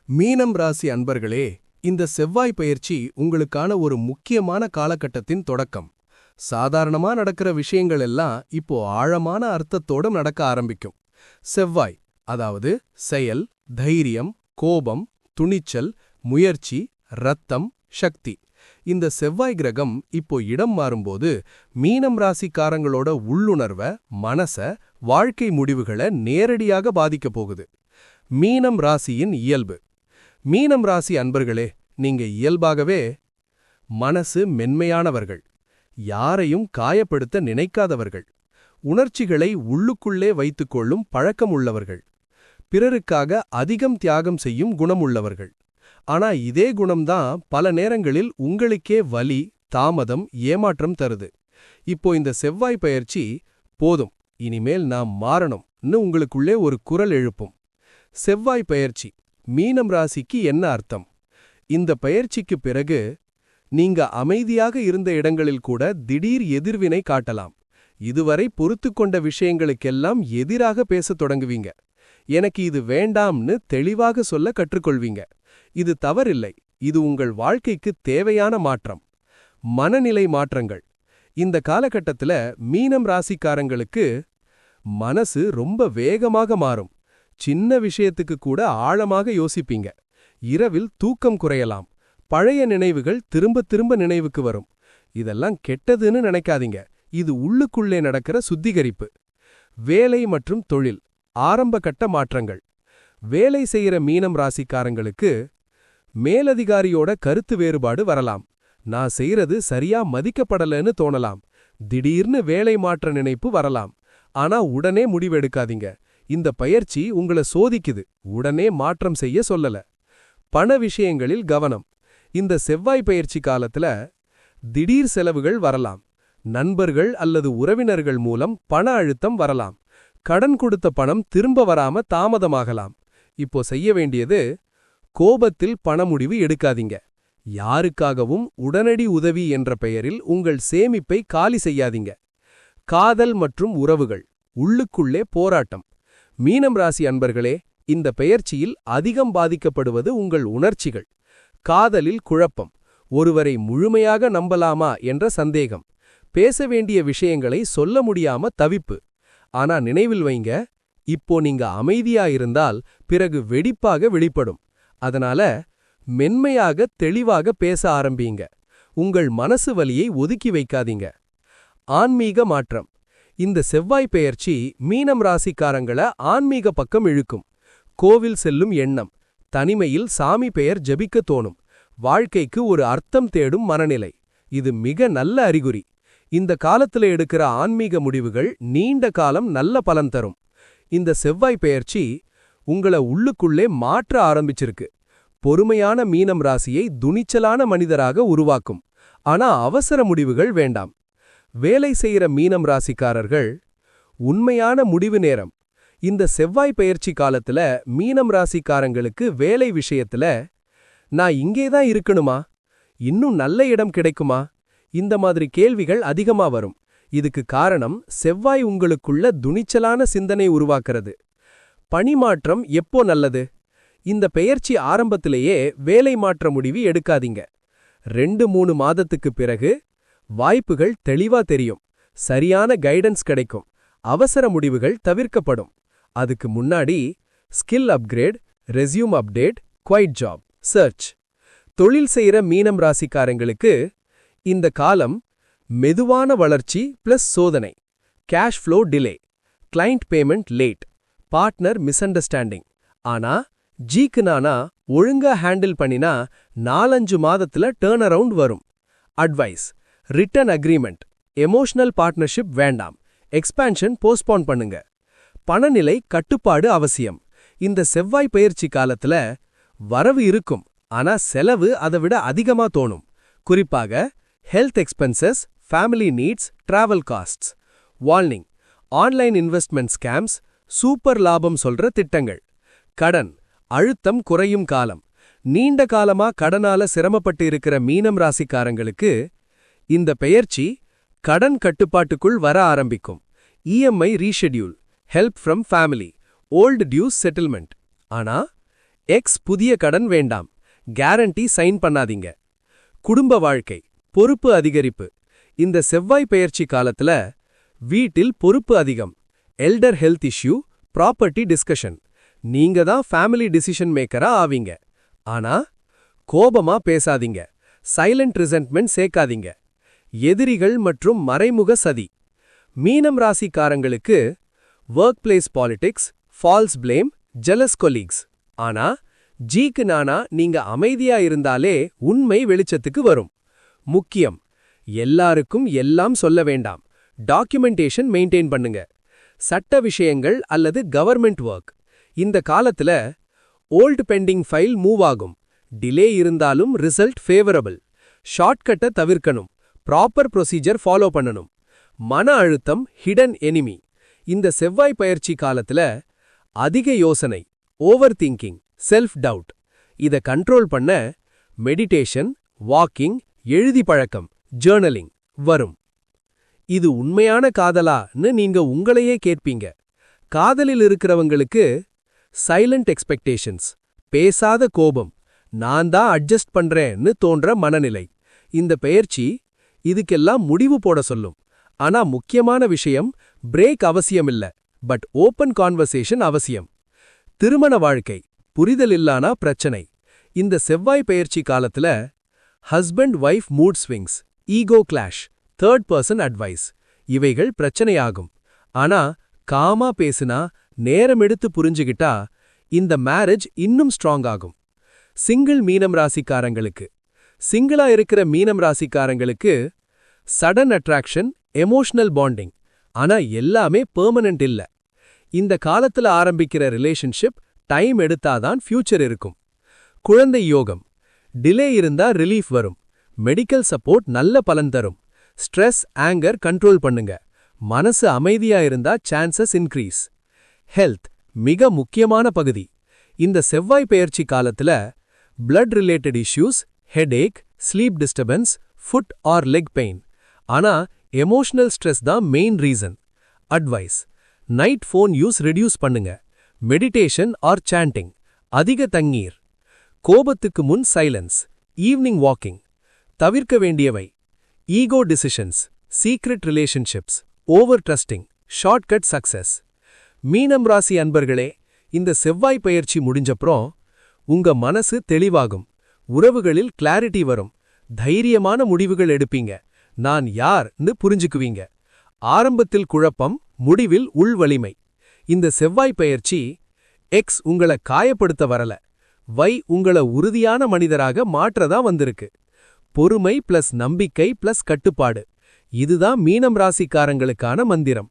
மீனம் ராசி அன்பர்களே, இந்த செவ்வாய் பயிற்சி உங்களுக்கான ஒரு முக்கியமான காலகட்டத்தின் தொடக்கம். சாதாரணமா நடக்கிற விஷயங்கள் எல்லாம் இப்போ ஆழமான அர்த்தத்தோட நடக்க ஆரம்பிக்கும். செவ்வாய், அதாவது செயல், தைரியம், கோபம், துணிச்சல், முயற்சி, ரத்தம், சக்தி. இந்த செவ்வாய் கிரகம் இப்போ இடம் மாறும்போது மீனம் ராசிக்காரங்களோட உள்ளுணர்வ, மனச, வாழ்க்கை முடிவுகளை நேரடியாக பாதிக்கப் போகுது. மீனம் ராசியின் இயல்பு. மீனம் ராசி அன்பர்களே, நீங்க இயல்பாகவே மனசு மென்மையானவர்கள், யாரையும் காயப்படுத்த நினைக்காதவர்கள், உணர்ச்சிகளை உள்ளுக்குள்ளே வைத்துக்கொள்ளும் பழக்கம் உள்ளவர்கள், பிறருக்காக அதிகம் தியாகம் செய்யும் குணம் உள்ளவர்கள். ஆனா இதே குணம்தான் பல நேரங்களில் உங்களுக்கே வலி, தாமதம், ஏமாற்றம் தருது. இப்போ இந்த செவ்வாய் பயிற்சி போதும், இனிமேல் நாம் மாறணும்னு உங்களுக்குள்ளே ஒரு குரல் எழுப்பும். செவ்வாய் பயிற்சி மீனம் ராசிக்கு என்ன அர்த்தம்? இந்த பயிற்சிக்கு பிறகு நீங்க அமைதியாக இருந்த இடங்களில் கூட திடீர் எதிர்வினை காட்டலாம். இதுவரை பொறுத்துக்கொண்ட விஷயங்களுக்கெல்லாம் எதிராக பேசத் தொடங்குவீங்க. எனக்கு இது வேண்டாம்னு தெளிவாக சொல்ல கற்றுக்கொள்வீங்க. இது தவறில்லை, இது உங்கள் வாழ்க்கைக்கு தேவையான மாற்றம். மனநிலை மாற்றங்கள். இந்த காலகட்டத்துல மீனம் ராசிக்காரங்களுக்கு மனசு ரொம்ப வேகமாக மாறும். சின்ன விஷயத்துக்கு கூட ஆழமாக யோசிப்பீங்க. இரவில் தூக்கம் குறையலாம். பழைய நினைவுகள் திரும்ப திரும்ப நினைவுக்கு வரும். இதெல்லாம் கெட்டதுன்னு நினைக்காதீங்க, இது உள்ளுக்குள்ளே நடக்கிற சுத்திகரிப்பு. வேலை மற்றும் தொழில். ஆரம்ப கட்ட மாற்றங்கள். வேலை செய்யற மீனம் ராசிக்காரங்களுக்கு மேலதிகாரியோட கருத்து வேறுபாடு வரலாம். நான் செய்யறது சரியா மதிக்கப்படலன்னு தோணலாம். திடீர்னு வேலை மாற்ற நினைப்பு வரலாம். ஆனா உடனே முடிவெடுக்காதீங்க. இந்த பயிற்சி உங்களை சோதிக்குது, உடனே மாற்றம் செய்ய சொல்லல. பண விஷயங்களில் கவனம். இந்த செவ்வாய் பயிற்சி காலத்துல திடீர் செலவுகள் வரலாம். நண்பர்கள் அல்லது உறவினர்கள் மூலம் பண அழுத்தம் வரலாம். கடன் கொடுத்த பணம் திரும்ப வராம தாமதமாகலாம். இப்போ செய்ய வேண்டியது, கோபத்தில் பண முடிவு எடுக்காதீங்க. யாருக்காகவும் உடனடி உதவி என்ற பெயரில் உங்கள் சேமிப்பை காலி செய்யாதீங்க. காதல் மற்றும் உறவுகள். உள்ளுக்குள்ளே போராட்டம். மீனம் ராசி அன்பர்களே, இந்த பெயர்ச்சியில் அதிகம் பாதிக்கப்படுவது உங்கள் உணர்ச்சிகள். காதலில் குழப்பம், ஒருவரை முழுமையாக நம்பலாமா என்ற சந்தேகம், பேச வேண்டிய விஷயங்களை சொல்ல முடியாம தவிப்பு. ஆனா நினைவில் வைங்க, இப்போ நீங்க அமைதியா இருந்தால் பிறகு வெடிப்பாக வெளிப்படும். அதனால மென்மையாக தெளிவாக பேச ஆரம்பிங்க. உங்கள் மனசு வலியை ஒதுக்கி வைக்காதீங்க. ஆன்மீக மாற்றம். இந்த செவ்வாய் பெயர்ச்சி மீனம் ராசிக்காரங்கள ஆன்மீக பக்கம் இழுக்கும். கோவில் செல்லும் எண்ணம், தனிமையில் சாமி பெயர் ஜபிக்க தோணும், வாழ்க்கைக்கு ஒரு அர்த்தம் தேடும் மனநிலை. இது மிக நல்ல அறிகுறி. இந்த காலத்துல எடுக்கிற ஆன்மீக முடிவுகள் நீண்ட காலம் நல்ல பலன் தரும். இந்த செவ்வாய் பெயர்ச்சி உங்களை உள்ளுக்குள்ளே மாற்ற ஆரம்பிச்சிருக்கு. பொறுமையான மீனம் ராசியை துணிச்சலான மனிதராக உருவாக்கும். ஆனா அவசர முடிவுகள் வேண்டாம். வேலை செய்யற மீனம் ராசிக்காரர்கள் உண்மையான முடிவு நேரம். இந்த செவ்வாய் பயிற்சி காலத்துல மீனம் ராசிக்காரங்களுக்கு வேலை விஷயத்துல, நான் இங்கேதான் இருக்கணுமா, இன்னும் நல்ல இடம் கிடைக்குமா, இந்த மாதிரி கேள்விகள் அதிகமா வரும். இதுக்கு காரணம் செவ்வாய் உங்களுக்குள்ள துணிச்சலான சிந்தனை உருவாக்குறது. பணிமாற்றம் எப்போ நல்லது? இந்த பெயர்ச்சி ஆரம்பத்திலேயே வேலை மாற்ற முடிவு எடுக்காதீங்க. 2-3 மாதத்துக்கு பிறகு வாய்ப்புகள் தெளிவா தெரியும். சரியான கைடன்ஸ் கிடைக்கும். அவசர முடிவுகள் தவிர்க்கப்படும். அதுக்கு முன்னாடி skill upgrade, resume update, quit job search. தொழில் செய்யற மீனம் ராசிக்காரங்களுக்கு இந்த காலம் மெதுவான வளர்ச்சி பிளஸ் சோதனை. Cash flow delay, client payment late, partner misunderstanding. ஆனா ஜீக்குனானா ஒழுங்கா ஹேண்டில் பண்ணினா 4-5 மாதத்துல டர்ன் அரவுண்ட் வரும். Advice: written agreement, emotional partnership வேண்டாம். எக்ஸ்பான்ஷன் போஸ்ட்போன் பண்ணுங்க. பணநிலை கட்டுப்பாடு அவசியம். இந்த செவ்வாய் பயிற்சி காலத்துல வரவு இருக்கும், ஆனா செலவு அதை விட அதிகமா தோணும். குறிப்பாக health expenses, family needs, travel castes. Warning: online investment scams, super லாபம் சொல்ற திட்டங்கள். கடன் அழுத்தம் குறையும் காலம். நீண்ட காலமா கடனால சிரமப்பட்டு இருக்கிற மீனம் ராசிக்காரங்களுக்கு இந்த பெயர்ச்சி கடன் கட்டுப்பாட்டுக்குள் வர ஆரம்பிக்கும். EMI reschedule, help from family, old dues settlement. ஆனா எக்ஸ் புதிய கடன் வேண்டாம், கேரண்டி சைன் பண்ணாதீங்க. குடும்ப வாழ்க்கை, பொறுப்பு அதிகரிப்பு. இந்த செவ்வாய் பெயர்ச்சி காலத்துல வீட்டில் பொறுப்பு அதிகம், elder health issue, property discussion. நீங்க தான் ஃபேமிலி டிசிஷன் மேக்கரா ஆவீங்க. ஆனா கோபமா பேசாதீங்க, சைலண்ட் ரிசென்ட்மெண்ட் சேர்க்காதீங்க. எதிரிகள் மற்றும் மறைமுக சதி. மீனம் ராசிக்காரங்களுக்கு workplace politics, false blame, jealous colleagues. ஆனா ஜீக்கு நானா நீங்க அமைதியா இருந்தாலே உண்மை வெளிச்சத்துக்கு வரும். முக்கியம், எல்லாருக்கும் எல்லாம் சொல்ல வேண்டாம். டாக்குமெண்டேஷன் மெயின்டைன் பண்ணுங்க. சட்ட விஷயங்கள் அல்லது கவர்மெண்ட் ஒர்க். இந்த காலத்துல ஓல்ட் பெண்டிங் ஃபைல் மூவ் ஆகும். டிலே இருந்தாலும் ரிசல்ட் ஃபேவரபிள். ஷார்ட்கட்டை தவிர்க்கணும், ப்ராப்பர் ப்ரொசீஜர் ஃபாலோ பண்ணணும். மன அழுத்தம் ஹிடன் எனிமி. இந்த செவ்வாய் பயிற்சி காலத்துல அதிக யோசனை, ஓவர் திங்கிங், செல்ஃப் டவுட். இத கண்ட்ரோல் பண்ண மெடிடேஷன், வாக்கிங், எழுதி பழக்கம், ஜேர்னலிங் வரும். இது உண்மையான காதலான்னு நீங்க உங்களையே கேட்பீங்க. காதலில் இருக்கிறவங்களுக்கு சைலண்ட் எக்ஸ்பெக்டேஷன்ஸ், பேசாத கோபம், நான் தான் அட்ஜஸ்ட் பண்றேன்னு தோன்ற மனநிலை. இந்த பெயர்ச்சி இதுக்கெல்லாம் முடிவு போட சொல்லும். ஆனா முக்கியமான விஷயம், பிரேக் அவசியமில்ல, பட் ஓப்பன் கான்வர்சேஷன் அவசியம். திருமண வாழ்க்கை, புரிதல் இல்லானா பிரச்சனை. இந்த செவ்வாய் பெயர்ச்சி காலத்துல husband wife mood swings, ego clash, third person advice இவைகள் பிரச்சனையாகும். ஆனா காமா பேசுனா, நேரம் எடுத்து புரிஞ்சுகிட்டா இந்த மேரேஜ் இன்னும் ஸ்ட்ராங் ஆகும். சிங்கிள் மீனம் ராசிக்காரங்களுக்கு, சிங்கிளா இருக்கிற மீனம் ராசிக்காரங்களுக்கு சடன் அட்ராக்ஷன், எமோஷனல் பாண்டிங். ஆனா எல்லாமே பெர்மனன்ட் இல்ல. இந்த காலத்துல ஆரம்பிக்கிற ரிலேஷன்ஷிப் டைம் எடுத்தாதான் ஃபியூச்சர் இருக்கும். குழந்தை யோகம், டிலே இருந்தா ரிலீஃப் வரும். மெடிக்கல் சப்போர்ட் நல்ல பலன் தரும். ஸ்ட்ரெஸ், ஆங்கர் கண்ட்ரோல் பண்ணுங்க. மனசு அமைதியா இருந்தா சான்சஸ் இன்க்ரீஸ். ஹெல்த் மிக முக்கியமான பகுதி. இந்த செவ்வாய் பெயர்ச்சி காலத்துல blood related issues, headache, sleep disturbance, foot or leg pain. ஆனா எமோஷனல் ஸ்ட்ரெஸ் தான் main reason. Advice, night phone use reduce பண்ணுங்க. Meditation or chanting. அதிக தண்ணீர். கோபத்துக்கு முன் சைலன்ஸ், ஈவினிங் வாக்கிங். தவிர்க்க வேண்டியவை ego decisions, secret relationships, over trusting, shortcut success. மீனம் ராசி அன்பர்களே, இந்த செவ்வாய் பெயர்ச்சி முடிஞ்சப்றம் உங்க மனசு தெளிவாகும். உறவுகளில் கிளாரிட்டி வரும். தைரியமான முடிவுகள் எடுப்பீங்க. நான் யார்னு புரிஞ்சுக்குவீங்க. ஆரம்பத்தில் குழப்பம், முடிவில் உள்வலிமை. இந்த செவ்வாய் பெயர்ச்சி எக்ஸ் உங்களை காயப்படுத்த வரல, வை உங்கள உறுதியான மனிதராக மாற்றதா வந்திருக்கு. பொறுமை பிளஸ் நம்பிக்கை பிளஸ் கட்டுப்பாடு. இதுதான் மீனம் ராசிக்காரங்களுக்கான மந்திரம்.